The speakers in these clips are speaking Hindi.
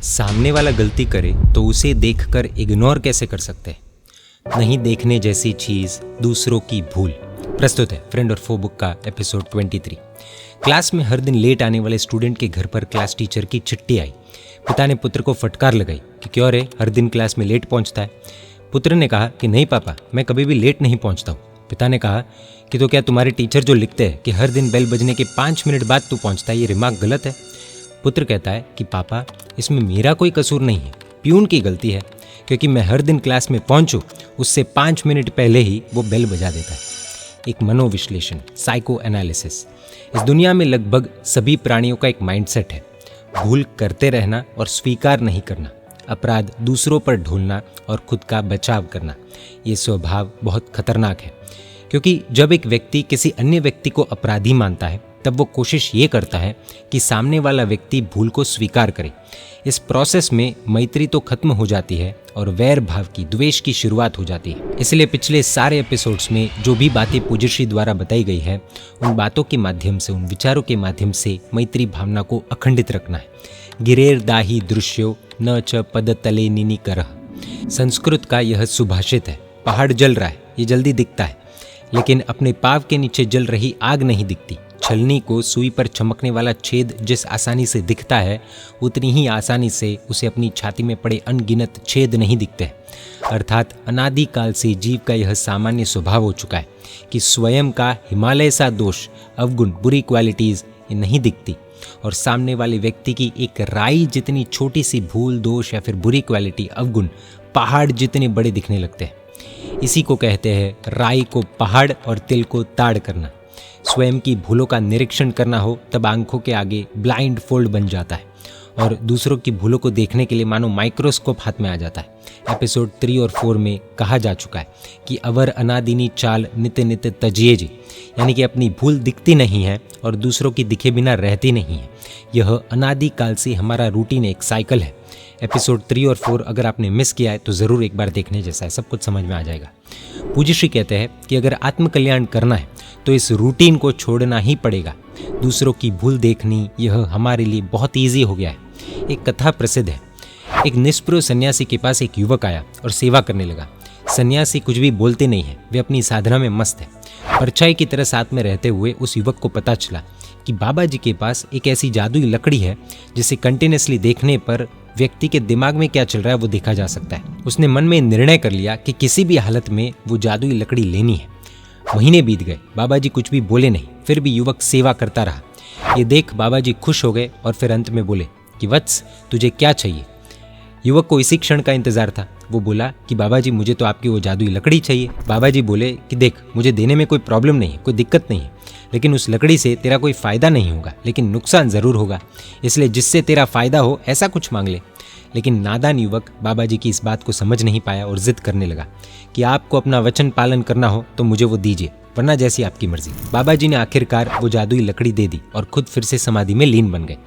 सामने वाला गलती करे तो उसे देखकर इग्नोर कैसे कर सकते हैं। नहीं देखने जैसी चीज दूसरों की भूल। प्रस्तुत है फ्रेंड और फो बुक का एपिसोड 23। क्लास में हर दिन लेट आने वाले स्टूडेंट के घर पर क्लास टीचर की चिट्ठी आई। पिता ने पुत्र को फटकार लगाई कि क्यों रे, हर दिन क्लास में लेट पहुंचता है। पुत्र ने कहा कि नहीं पापा, मैं कभी भी लेट नहीं पहुंचता हूँ। पिता ने कहा कि तो क्या तुम्हारे टीचर जो लिखते हैं कि हर दिन बेल बजने के 5 मिनट बाद तू पहुंचता है, ये रिमार्क गलत है। पुत्र कहता है कि पापा, इसमें मेरा कोई कसूर नहीं है, प्यून की गलती है, क्योंकि मैं हर दिन क्लास में पहुंचूं उससे 5 मिनट पहले ही वो बेल बजा देता है। एक मनोविश्लेषण, साइको एनालिसिस। इस दुनिया में लगभग सभी प्राणियों का एक माइंडसेट है, भूल करते रहना और स्वीकार नहीं करना, अपराध दूसरों पर ढोलना और खुद का बचाव करना। ये स्वभाव बहुत खतरनाक है, क्योंकि जब एक व्यक्ति किसी अन्य व्यक्ति को अपराधी मानता है तब वो कोशिश ये करता है कि सामने वाला व्यक्ति भूल को स्वीकार करे। इस प्रोसेस में मैत्री तो खत्म हो जाती है और वैर भाव की, द्वेष की शुरुआत हो जाती है। इसलिए पिछले सारे एपिसोड्स में जो भी बातें पूज्यश्री द्वारा बताई गई है, उन बातों के माध्यम से, उन विचारों के माध्यम से मैत्री भावना को अखंडित रखना है। गिरेर दाही दृश्यो न च पद तले निनी करह। संस्कृत का यह सुभाषित है। पहाड़ जल रहा है, ये जल्दी दिखता है, लेकिन अपने पाँव के नीचे जल रही आग नहीं दिखती। छलनी को सुई पर चमकने वाला छेद जिस आसानी से दिखता है, उतनी ही आसानी से उसे अपनी छाती में पड़े अनगिनत छेद नहीं दिखते हैं। अर्थात अनादि काल से जीव का यह सामान्य स्वभाव हो चुका है कि स्वयं का हिमालय सा दोष, अवगुण, बुरी क्वालिटीज ये नहीं दिखती, और सामने वाले व्यक्ति की एक राई जितनी छोटी सी भूल, दोष या फिर बुरी क्वालिटी, अवगुण पहाड़ जितने बड़े दिखने लगते हैं। इसी को कहते हैं राई को पहाड़ और तिल को ताड़ करना। स्वयं की भूलों का निरीक्षण करना हो तब आंखों के आगे ब्लाइंड फोल्ड बन जाता है और दूसरों की भूलों को देखने के लिए मानो माइक्रोस्कोप हाथ में आ जाता है। एपिसोड 3 और 4 में कहा जा चुका है कि अवर अनादिनी चाल नित्य नित्य तजिए जी, यानी कि अपनी भूल दिखती नहीं है और दूसरों की दिखे बिना रहती नहीं है। यह अनादि काल से हमारा रूटीन, एक साइकिल है। एपिसोड 3 और 4 अगर आपने मिस किया है तो ज़रूर एक बार देखने जैसा है, सब कुछ समझ में आ जाएगा। पूज्यश्री कहते हैं कि अगर आत्मकल्याण करना है तो इस रूटीन को छोड़ना ही पड़ेगा। दूसरों की भूल देखनी यह हमारे लिए बहुत ईजी हो गया है। एक कथा प्रसिद्ध है। एक निष्प्रह सन्यासी के पास एक युवक आया और सेवा करने लगा। सन्यासी कुछ भी बोलते नहीं है, वे अपनी साधना में मस्त है। परछाई की तरह साथ में रहते हुए उस युवक को पता चला कि बाबा जी के पास एक ऐसी जादुई लकड़ी है जिसे कंटिन्यूसली देखने पर व्यक्ति के दिमाग में क्या चल रहा है वो देखा जा सकता है। उसने मन में निर्णय कर लिया कि किसी भी हालत में वो जादुई लकड़ी लेनी है। महीने बीत गए, बाबा जी कुछ भी बोले नहीं, फिर भी युवक सेवा करता रहा। ये देख बाबा जी खुश हो गए और फिर अंत में बोले कि वत्स, तुझे क्या चाहिए। युवक को इसी क्षण का इंतजार था। वो बोला कि बाबा जी, मुझे तो आपकी वो जादुई लकड़ी चाहिए। बाबा जी बोले कि देख, मुझे देने में कोई प्रॉब्लम नहीं है, कोई दिक्कत नहीं है, लेकिन उस लकड़ी से तेरा कोई फायदा नहीं होगा, लेकिन नुकसान जरूर होगा, इसलिए जिससे तेरा फायदा हो ऐसा कुछ मांग ले। लेकिन नादान युवक बाबा जी की इस बात को समझ नहीं पाया और जिद करने लगा कि आपको अपना वचन पालन करना हो तो मुझे वो दीजिए, वरना जैसी आपकी मर्जी। बाबा जी ने आखिरकार वो जादुई लकड़ी दे दी और खुद फिर से समाधि में लीन बन गए।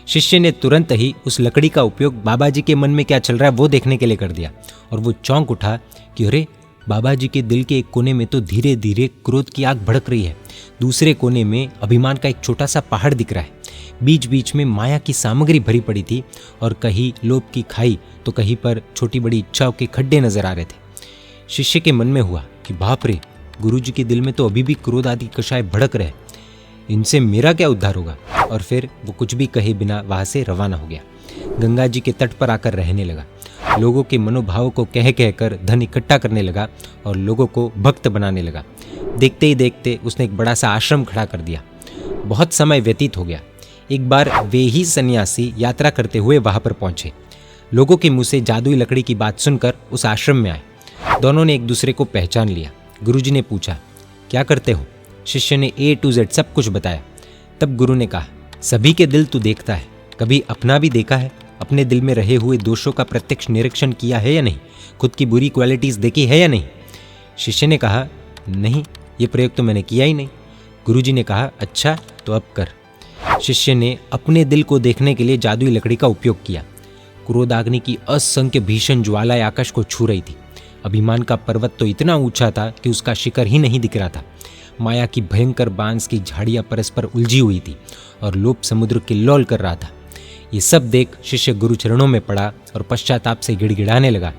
शिष्य ने तुरंत ही उस लकड़ी का उपयोग बाबा जी के मन में क्या चल रहा है वो देखने के लिए कर दिया, और वो चौंक उठा कि अरे, बाबा जी के दिल के एक कोने में तो धीरे धीरे क्रोध की आग भड़क रही है, दूसरे कोने में अभिमान का एक छोटा सा पहाड़ दिख रहा है, बीच बीच में माया की सामग्री भरी पड़ी थी, और कहीं लोभ की खाई तो कहीं पर छोटी बड़ी इच्छाओं के खड्डे नजर आ रहे थे। शिष्य के मन में हुआ कि बाप रे, गुरु जी के दिल में तो अभी भी क्रोध आदि कषाय भड़क रहे, इनसे मेरा क्या उद्धार होगा। और फिर वो कुछ भी कहे बिना वहां से रवाना हो गया। गंगा जी के तट पर आकर रहने लगा। लोगों के मनोभावों को कह कहकर धन इकट्ठा करने लगा और लोगों को भक्त बनाने लगा। देखते ही देखते उसने एक बड़ा सा आश्रम खड़ा कर दिया। बहुत समय व्यतीत हो गया। एक बार वे ही सन्यासी यात्रा करते हुए वहां पर पहुंचे। लोगों के मुंह से जादुई लकड़ी की बात सुनकर उस आश्रम में आए। दोनों ने एक दूसरे को पहचान लिया। गुरुजी ने पूछा, क्या करते हो? शिष्य ने A to Z सब कुछ बताया। तब गुरु ने कहा, सभी के दिल तू देखता है, कभी अपना भी देखा है? अपने दिल में रहे हुए दोषों का प्रत्यक्ष निरीक्षण किया है या नहीं? खुद की बुरी क्वालिटीज देखी है या नहीं? शिष्य ने कहा, नहीं, ये प्रयोग तो मैंने किया ही नहीं। गुरुजी ने कहा, अच्छा तो अब कर। शिष्य ने अपने दिल को देखने के लिए जादुई लकड़ी का उपयोग किया। क्रोधाग्नि की असंख्य भीषण ज्वालाएं आकाश को छू रही थी। अभिमान का पर्वत तो इतना ऊंचा था कि उसका शिखर ही नहीं दिख रहा था। माया की भयंकर बांस की झाड़ियां परस्पर उलझी हुई थी और लोभ समुद्र किल्लोल कर रहा था। ये सब देख शिष्य गुरु चरणों में पड़ा और पश्चाताप से गिड़गिड़ाने लगा,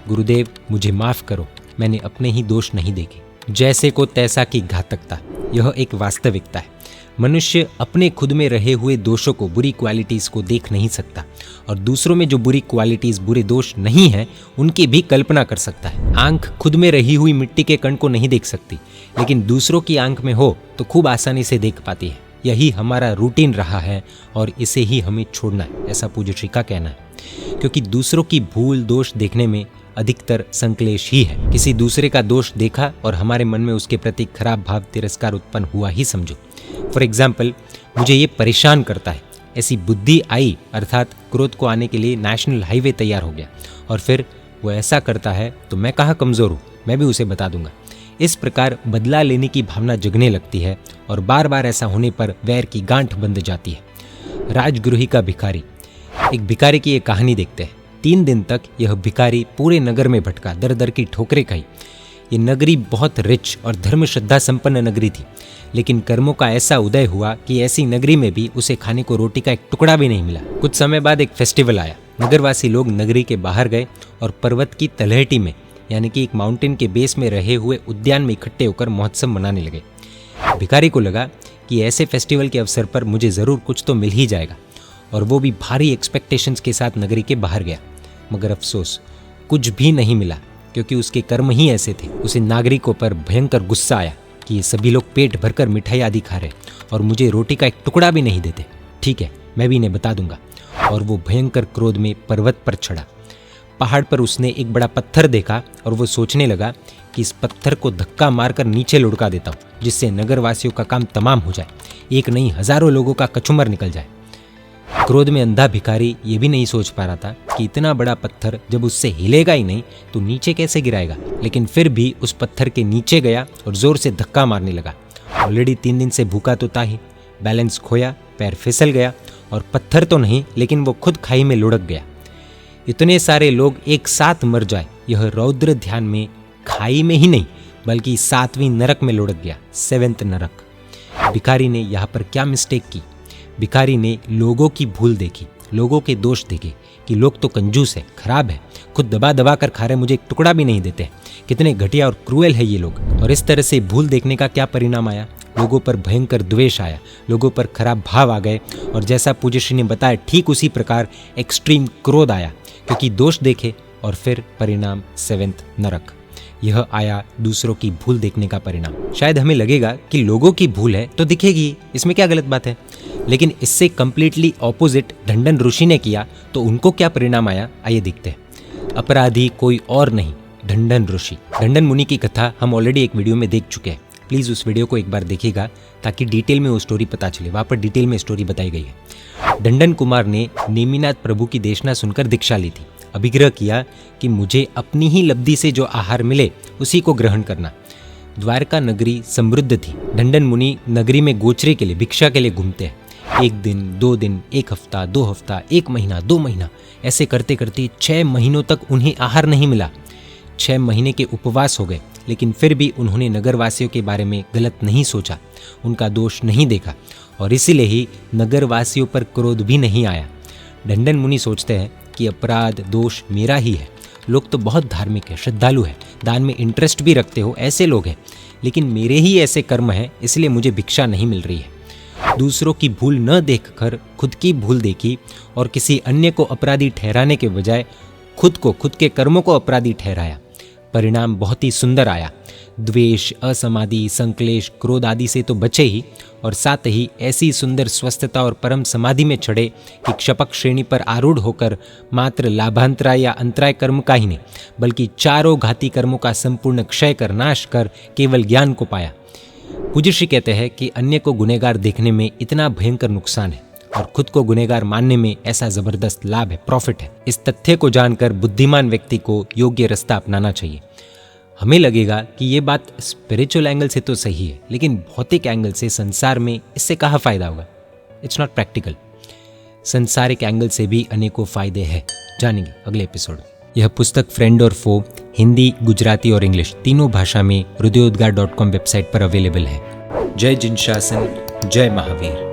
गुरुदेव मुझे माफ करो, मैंने अपने ही दोष नहीं देखे। जैसे को तैसा की घातकता, यह एक वास्तविकता है। मनुष्य अपने खुद में रहे हुए दोषों को, बुरी क्वालिटीज़ को देख नहीं सकता और दूसरों में जो बुरी क्वालिटीज़, बुरे दोष नहीं हैं उनकी भी कल्पना कर सकता है। आंख खुद में रही हुई मिट्टी के कण को नहीं देख सकती, लेकिन दूसरों की आंख में हो तो खूब आसानी से देख पाती है। यही हमारा रूटीन रहा है और इसे ही हमें छोड़ना है, ऐसा पूज्य श्री का कहना है। क्योंकि दूसरों की भूल दोष देखने में अधिकतर संक्लेश ही है। किसी दूसरे का दोष देखा और हमारे मन में उसके प्रति खराब भाव, तिरस्कार उत्पन्न हुआ ही समझो। फॉर एग्जाम्पल, मुझे ये परेशान करता है, ऐसी बुद्धि आई, अर्थात क्रोध को आने के लिए नेशनल हाईवे तैयार हो गया और फिर वो ऐसा करता है तो मैं कहाँ कमज़ोर हूँ, मैं भी उसे बता दूंगा। इस प्रकार बदला लेने की भावना जगने लगती है और बार बार ऐसा होने पर वैर की गांठ बंध जाती है। राजगृही का भिखारी। एक भिखारी की एक कहानी देखते हैं। 3 दिन तक यह भिखारी पूरे नगर में भटका, दर दर की ठोकरें खाई। ये नगरी बहुत रिच और धर्म श्रद्धा संपन्न नगरी थी, लेकिन कर्मों का ऐसा उदय हुआ कि ऐसी नगरी में भी उसे खाने को रोटी का एक टुकड़ा भी नहीं मिला। कुछ समय बाद एक फेस्टिवल आया। नगरवासी लोग नगरी के बाहर गए और पर्वत की तलहटी में, यानी कि एक माउंटेन के बेस में रहे हुए उद्यान में इकट्ठे होकर महोत्सव मनाने लगे। भिखारी को लगा कि ऐसे फेस्टिवल के अवसर पर मुझे ज़रूर कुछ तो मिल ही जाएगा और वो भी भारी एक्सपेक्टेशंस के साथ नगरी के बाहर गया। मगर अफसोस, कुछ भी नहीं मिला, क्योंकि उसके कर्म ही ऐसे थे। उसे नागरिकों पर भयंकर गुस्सा आया कि ये सभी लोग पेट भरकर मिठाई आदि खा रहे और मुझे रोटी का एक टुकड़ा भी नहीं देते। ठीक है, मैं भी इन्हें बता दूंगा। और वो भयंकर क्रोध में पर्वत पर चढ़ा। पहाड़ पर उसने एक बड़ा पत्थर देखा और वो सोचने लगा कि इस पत्थर को धक्का मारकर नीचे लुढ़का देता हूँ, जिससे नगरवासियों का काम तमाम हो जाए, एक नहीं हजारों लोगों का कचुमर निकल जाए। क्रोध में अंधा भिखारी ये भी नहीं सोच पा रहा था कि इतना बड़ा पत्थर जब उससे हिलेगा ही नहीं तो नीचे कैसे गिराएगा। लेकिन फिर भी उस पत्थर के नीचे गया और जोर से धक्का मारने लगा। ऑलरेडी 3 दिन से भूखा तो था ही, बैलेंस खोया, पैर फिसल गया और पत्थर तो नहीं लेकिन वो खुद खाई में लुढ़क गया। इतने सारे लोग एक साथ मर जाए, यह रौद्र ध्यान में खाई में ही नहीं बल्कि 7वीं नरक में लुढ़क गया, 7th नरक। भिखारी ने यहाँ पर क्या मिस्टेक की? भिखारी ने लोगों की भूल देखी, लोगों के दोष देखे कि लोग तो कंजूस है, खराब है, खुद दबा दबा कर खा रहे, मुझे एक टुकड़ा भी नहीं देते, कितने घटिया और क्रूएल है ये लोग। और इस तरह से भूल देखने का क्या परिणाम आया? लोगों पर भयंकर द्वेष आया, लोगों पर खराब भाव आ गए और जैसा पूज्य श्री ने बताया ठीक उसी प्रकार एक्सट्रीम क्रोध आया, क्योंकि दोष देखे और फिर परिणाम 7th नरक। यह आया दूसरों की भूल देखने का परिणाम। शायद हमें लगेगा कि लोगों की भूल है तो दिखेगी, इसमें क्या गलत बात है, लेकिन इससे कंप्लीटली ऑपोजिट ढंडन ऋषि ने किया तो उनको क्या परिणाम आया, आइए देखते हैं। अपराधी कोई और नहीं, ढंडन ऋषि। ढंडन मुनि की कथा हम ऑलरेडी एक वीडियो में देख चुके हैं, प्लीज़ उस वीडियो को एक बार देखिएगा ताकि डिटेल में वो स्टोरी पता चले। वहाँ पर डिटेल में स्टोरी बताई गई है। ढंडन कुमार ने नेमिनाथ प्रभु की देशना सुनकर दीक्षा ली थी। अभिग्रह किया कि मुझे अपनी ही लब्धि से जो आहार मिले उसी को ग्रहण करना। द्वारका नगरी समृद्ध थी। ढंडन मुनि नगरी में गोचरे के लिए, भिक्षा के लिए घूमते हैं। 1 दिन, 2 दिन, 1 हफ्ता, 2 हफ्ता, 1 महीना, 2 महीना, ऐसे करते करते 6 महीनों तक उन्हें आहार नहीं मिला। 6 महीने के उपवास हो गए, लेकिन फिर भी उन्होंने नगरवासियों के बारे में गलत नहीं सोचा, उनका दोष नहीं देखा और इसीलिए ही नगरवासियों पर क्रोध भी नहीं आया। ढंडन मुनि सोचते हैं कि अपराध दोष मेरा ही है। लोग तो बहुत धार्मिक है, श्रद्धालु है, दान में इंटरेस्ट भी रखते हो, ऐसे लोग हैं, लेकिन मेरे ही ऐसे कर्म हैं, इसलिए मुझे भिक्षा नहीं मिल रही है। दूसरों की भूल न देखकर खुद की भूल देखी और किसी अन्य को अपराधी ठहराने के बजाय खुद को, खुद के कर्मों को अपराधी ठहराया। परिणाम बहुत ही सुंदर आया। द्वेष, असमाधि, संक्लेश, क्रोध आदि से तो बचे ही और साथ ही ऐसी सुंदर स्वस्थता और परम समाधि में चढ़े कि क्षपक श्रेणी पर आरूढ़ होकर मात्र लाभांतराय या अंतराय कर्म का ही नहीं बल्कि चारों घाती कर्मों का संपूर्ण क्षय कर, नाश कर केवल ज्ञान को पाया। पूज्य श्री कहते हैं कि अन्य को गुनहगार देखने में इतना भयंकर नुकसान है और खुद को गुनहगार मानने में ऐसा जबरदस्त लाभ है, प्रॉफिट है। इस तथ्य को जानकर बुद्धिमान व्यक्ति को योग्य रास्ता अपनाना चाहिए। हमें लगेगा कि ये बात स्पिरिचुअल एंगल से तो सही है, लेकिन भौतिक एंगल से संसार में इससे कहाँ फायदा होगा? It's not practical. संसारिक एंगल से भी अनेकों फायदे हैं, जानेंगे अगले एपिसोड में। यह पुस्तक फ्रेंड और फो हिंदी, गुजराती और इंग्लिश तीनों भाषा में hrudayoddgar.com वेबसाइट पर अवेलेबल है। जय जिनशासन, जय महावीर।